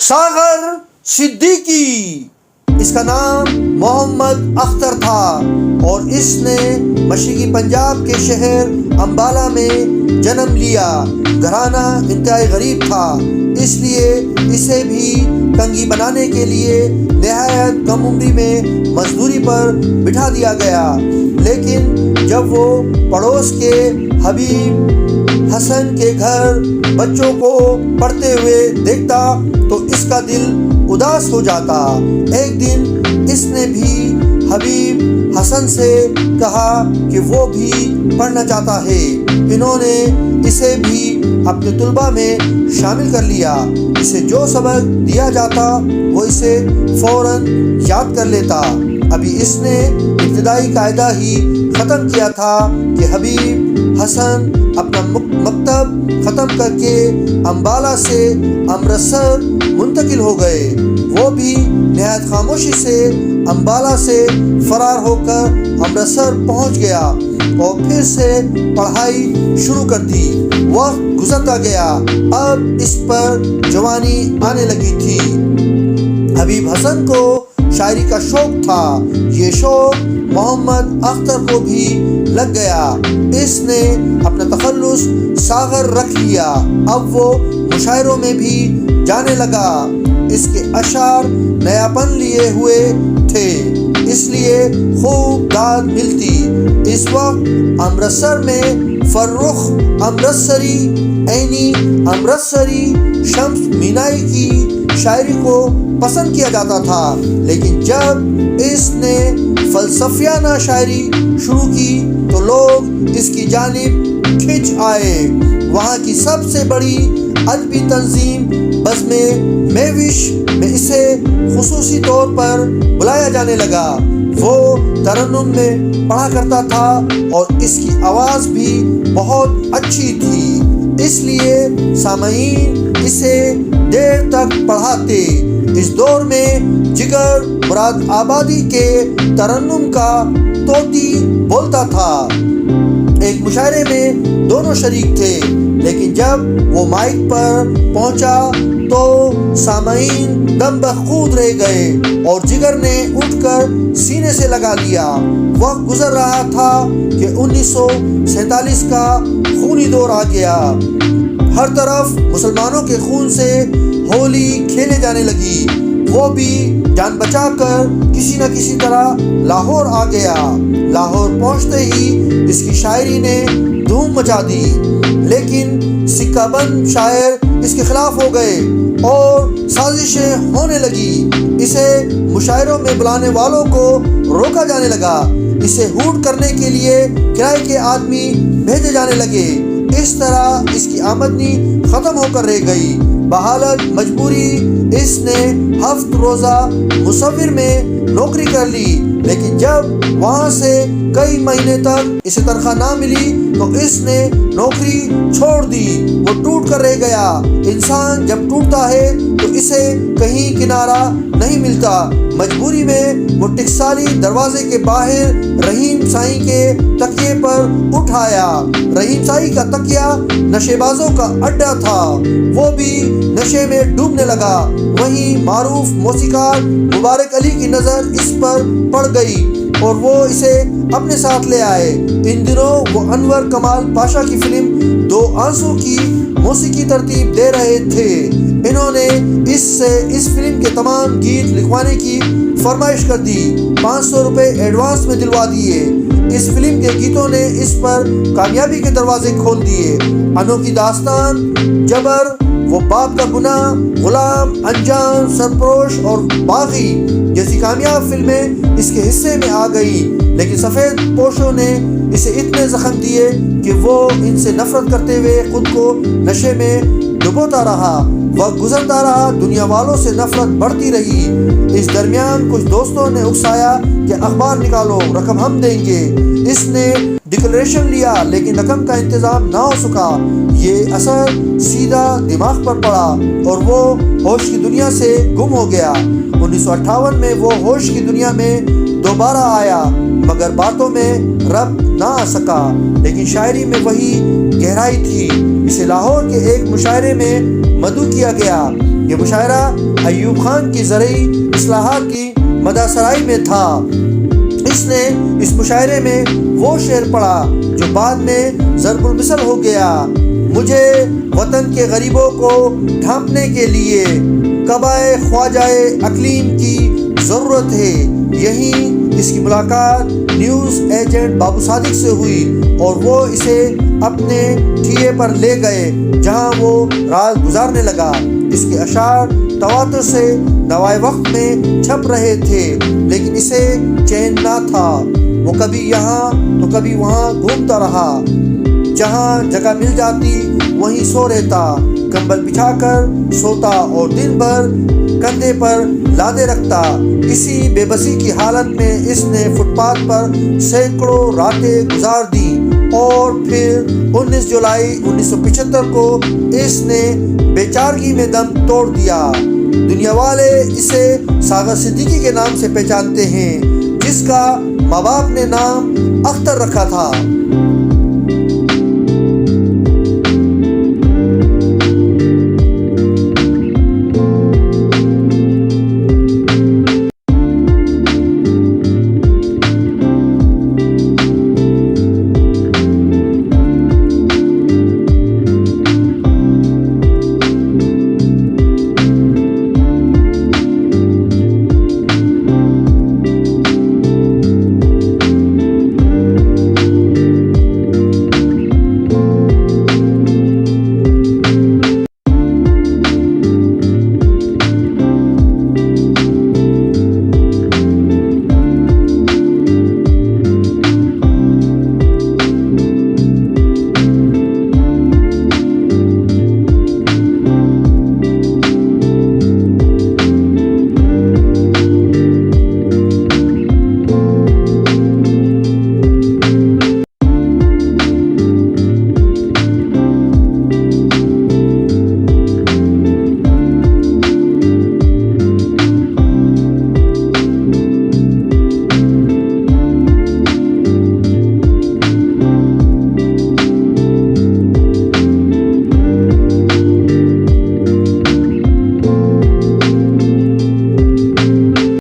ساغر صدیقی، اس کا نام محمد اختر تھا اور اس نے مشرقی پنجاب کے شہر امبالہ میں جنم لیا۔ گھرانہ انتہائی غریب تھا، اس لیے اسے بھی کنگھی بنانے کے لیے نہایت کم عمری میں مزدوری پر بٹھا دیا گیا۔ لیکن جب وہ پڑوس کے حبیب حسن کے گھر بچوں کو پڑھتے ہوئے دیکھتا تو اس کا دل اداس ہو جاتا۔ ایک دن اس نے بھی حبیب حسن سے کہا کہ وہ بھی پڑھنا چاہتا ہے۔ انہوں نے اسے بھی اپنے طلباء میں شامل کر لیا۔ اسے جو سبق دیا جاتا وہ اسے فوراً یاد کر لیتا۔ ابھی اس نے ابتدائی قاعدہ ہی ختم کیا تھا کہ حبیب حسن اپنا مکتب ختم کر کے امبالہ سے امرتسر منتقل ہو گئے۔ وہ بھی نہایت خاموشی سے امبالہ سے فرار ہو کر امرتسر پہنچ گیا اور پھر سے پڑھائی شروع کر دی۔ وقت گزرتا گیا، اب اس پر جوانی آنے لگی تھی۔ حبیب حسن کو شاعری کا شوق تھا۔ یہ شوق محمد اختر کو بھی لگ گیا۔ اس نے اپنا تخلص ساغر رکھ لیا۔ اب وہ مشاعروں میں بھی جانے لگا۔ اس کے اشعار نیاپن لیے ہوئے تھے، اس لیے خوب داد ملتی۔ اس وقت امرتسر میں فرخ امرتسری، عینی امرتسری، شمس مینائی کی شاعری کو پسند کیا جاتا تھا۔ لیکن جب اس نے فلسفیانہ شاعری شروع کی تو لوگ اس کی جانب کھنچ آئے۔ وہاں کی سب سے بڑی ادبی تنظیم بزم میوش میں اسے خصوصی طور پر بلایا جانے لگا۔ وہ ترنم میں پڑھا کرتا تھا اور اس کی آواز بھی بہت اچھی تھی، اس لیے سامعین اسے دیر تک پڑھاتے۔ اس دور میں جگر مراد آبادی کے ترنم کا طوطی بولتا تھا۔ ایک مشاعرے میں دونوں شریک تھے، لیکن جب وہ مائک پر پہنچا تو سامعین دم بخود رہ گئے اور جگر نے اٹھ کر سینے سے لگا لیا۔ وقت گزر رہا تھا کہ 1947 کا خونی دور آ گیا۔ ہر طرف مسلمانوں کے خون سے ہولی کھیلے جانے لگی۔ وہ بھی جان بچا کر کسی نہ کسی طرح لاہور آ گیا۔ لاہور پہنچتے ہی اس کی شاعری نے دھوم مچا دی، لیکن سکہ بند شاعر اس کے خلاف ہو گئے اور سازشیں ہونے لگی۔ اسے مشاعروں میں بلانے والوں کو روکا جانے لگا۔ اسے ہوٹ کرنے کے لیے کرائے کے آدمی بھیجے جانے لگے۔ اس طرح اس کی آمدنی ختم ہو کر رہ گئی۔ بحالت مجبوری اس نے ہفت روزہ مصور میں نوکری کر لی، لیکن جب وہاں سے کئی مہینے تک اسے تنخواہ نہ ملی تو اس نے نوکری چھوڑ دی۔ وہ ٹوٹ کر رہ گیا۔ انسان جب ٹوٹتا ہے تو اسے کہیں کنارہ نہیں ملتا۔ مجبوری میں وہ ٹکسالی دروازے کے باہر رحیم سائی کے تکیے پر اٹھایا۔ رحیم سائی کا تکیہ نشے بازوں کا اڈا تھا۔ وہ بھی نشے میں ڈوبنے لگا۔ وہیں معروف موسیقار مبارک علی کی نظر اس پر پڑ گئی اور وہ اسے اپنے ساتھ لے آئے۔ ان دنوں وہ انور کمال پاشا کی فلم دو آنسو کی موسیقی ترتیب دے رہے تھے۔ انہوں نے اس فلم کے تمام گیت لکھوانے کی فرمائش کر دی۔ 500 روپے ایڈوانس میں دلوا دیے۔ اس فلم کے گیتوں نے اس پر کامیابی کے دروازے کھول دیے۔ انوکھی داستان، جبر، وہ باپ کا گناہ، غلام، انجان، سرپروش اور باغی جیسی کامیاب فلمیں اس کے حصے میں آ گئیں، لیکن سفید پوشوں نے اسے اتنے زخم دیے کہ وہ ان سے نفرت کرتے ہوئے خود کو نشے میں ڈبوتا رہا۔ وقت گزرتا رہا، دنیا والوں سے نفرت بڑھتی رہی۔ اس درمیان کچھ دوستوں نے اکسایا کہ اخبار نکالو، رقم ہم دیں گے۔ اس نے ڈکلریشن لیا، لیکن رقم کا انتظام نہ ہو سکا۔ یہ اثر سیدھا دماغ پر پڑا اور وہ ہوش کی دنیا سے گم ہو گیا۔ 1958 میں وہ ہوش کی دنیا میں دوبارہ آیا، مگر باتوں میں رب نہ آ سکا، لیکن شاعری میں وہی گہرائی تھی۔ اسے لاہور کے ایک مشاعرے میں مدعو کیا گیا۔ یہ مشاعرہ ایوب خان کی زرعی اصلاحات کی مداثرائی میں تھا۔ اس نے اس مشاعرے میں وہ شعر پڑھا جو بعد میں ضرب المثل ہو گیا: مجھے وطن کے غریبوں کو ڈھانپنے کے لیے قبائے خواجائے اقلیم کی ضرورت ہے۔ یہیں اس کی ملاقات نیوز ایجنٹ بابو صادق سے ہوئی اور وہ اسے اپنے ٹھیے پر لے گئے جہاں وہ رات گزارنے لگا۔ اس کے اشعار تواتر سے نوائے وقت میں چھپ رہے تھے، لیکن اسے چین نہ تھا۔ وہ کبھی یہاں تو کبھی وہاں گھومتا رہا، جہاں جگہ مل جاتی وہیں سو رہتا، کمبل بچھا کر سوتا اور دن بھر کندھے پر لادے رکھتا۔ اسی بے بسی کی حالت میں اس نے فٹ پاتھ پر سینکڑوں راتیں گزار دیں اور پھر 19 جولائی 1975 کو اس نے بیچارگی میں دم توڑ دیا۔ دنیا والے اسے ساغر صدیقی کے نام سے پہچانتے ہیں، جس کا ماں باپ نے نام اختر رکھا تھا۔